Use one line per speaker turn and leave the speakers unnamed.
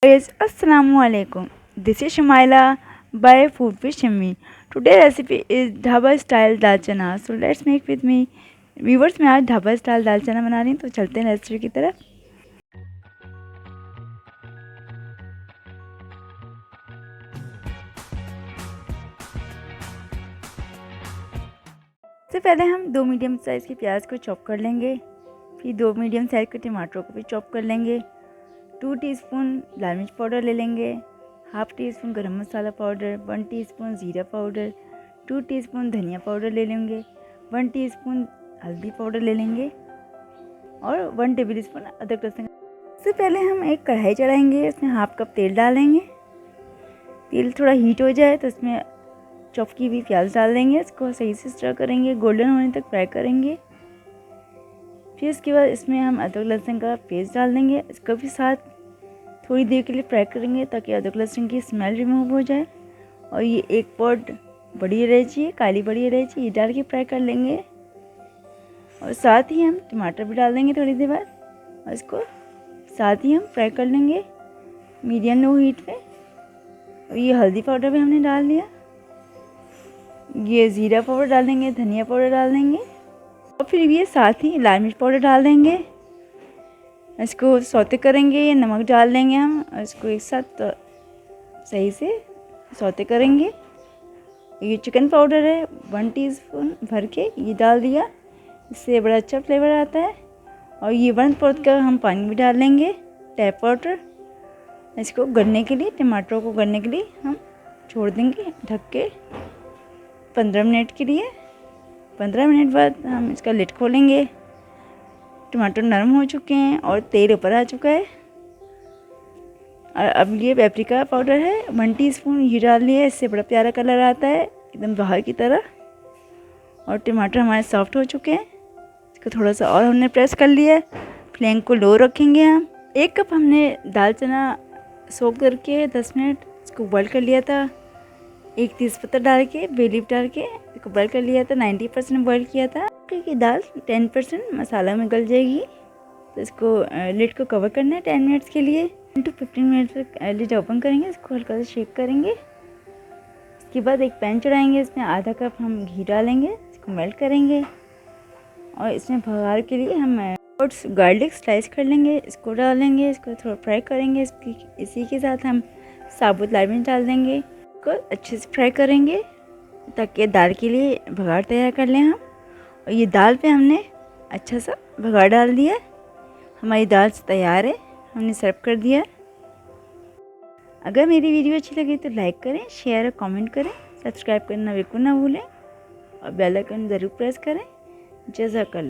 Guys, Assalamualaikum. This is Shumaila by Food with Shimmy. Today recipe is dhaba style dal chana. So let's make with me. Viewers, मैं आज dhaba style dal चना बना रही हूँ, तो चलते हैं रेसिपी की तरफ. सबसे पहले हम 2 मीडियम साइज़ के प्याज को चॉप कर लेंगे. फिर 2 मीडियम साइज़ के टमाटरों को भी चॉप कर लेंगे. 2 टीस्पून लाल मिर्च पाउडर ले लेंगे. हाफ़ टी स्पून गरम मसाला पाउडर, 1 टीस्पून ज़ीरा पाउडर, 2 टीस्पून धनिया पाउडर ले लेंगे, 1 टीस्पून हल्दी पाउडर ले लेंगे और 1 टेबल स्पून अदरक लहसुन. सबसे पहले हम एक कढ़ाई चढ़ाएंगे. उसमें हाफ़ कप तेल डालेंगे. तेल थोड़ा हीट हो जाए तो इसमें चॉप की हुई प्याज डाल देंगे. इसको सही से स्टर करेंगे, गोल्डन होने तक फ्राई करेंगे. फिर इसके बाद इसमें हम अदरक लहसुन का पेस्ट डाल देंगे. इसको भी साथ थोड़ी देर के लिए फ्राई करेंगे ताकि अदरक लहसुन की स्मेल रिमूव हो जाए. और ये एक पॉट बड़ी इलायची, काली बड़ी इलायची, ये डाल के फ्राई कर लेंगे. और साथ ही हम टमाटर भी डाल देंगे थोड़ी देर बाद और इसको साथ ही हम फ्राई कर लेंगे मीडियम लो हीट पे. और ये हल्दी पाउडर भी हमने डाल दिया. ये ज़ीरा पाउडर डाल देंगे, धनिया पाउडर डाल देंगे और फिर ये साथ ही लाल मिर्च पाउडर डाल देंगे. इसको सौते करेंगे. नमक डाल देंगे हम और इसको एक साथ सही से सौते करेंगे. ये चिकन पाउडर है 1 टीस्पून भर के ये डाल दिया. इससे बड़ा अच्छा फ्लेवर आता है. और ये 1/4 का हम पानी भी डाल लेंगे, टैप वाटर. इसको गलने के लिए, टमाटरों को गलने के लिए हम छोड़ देंगे ढक के 15 मिनट के लिए. 15 मिनट बाद हम इसका लिड खोलेंगे. टमाटर नरम हो चुके हैं और तेल ऊपर आ चुका है. और अब ये पेपरिका पाउडर है 1 टीस्पून, ये डाल लिया. इससे बड़ा प्यारा कलर आता है एकदम बाहर की तरह. और टमाटर हमारे सॉफ्ट हो चुके हैं. इसको थोड़ा सा और हमने प्रेस कर लिया है. फ्लेम को लो रखेंगे हम. 1 कप हमने दाल चना सोक करके 10 मिनट इसको बॉयल कर लिया था. 1 तेज़पत्ता डाल के, बे लीफ डाल के इसको बॉयल कर लिया था. 90% बॉयल किया था क्योंकि दाल 10% मसाला में गल जाएगी. तो इसको लिड को कवर करना है 10 मिनट्स के लिए. 10 to 15 मिनट तक लिड ओपन करेंगे. इसको हल्का सा शेक करेंगे. इसके बाद एक पैन चढ़ाएंगे. इसमें आधा कप हम घी डालेंगे. इसको मेल्ट करेंगे और इसमें भगार के लिए हम गार्लिक स्लाइस कर लेंगे. इसको डालेंगे. इसको थोड़ा फ्राई करेंगे. इसी के साथ हम साबुत लाल मिर्च डाल देंगे. इसको अच्छे से फ्राई करेंगे ताकि दाल के लिए भगार तैयार कर लें हम. और ये दाल पे हमने अच्छा सा भगार डाल दिया. हमारी दाल तैयार है. हमने सर्व कर दिया. अगर मेरी वीडियो अच्छी लगी तो लाइक करें, शेयर और कमेंट करें. सब्सक्राइब करना बिल्कुल ना भूलें और बेल आइकन ज़रूर प्रेस करें. जज़ाकल्लाह.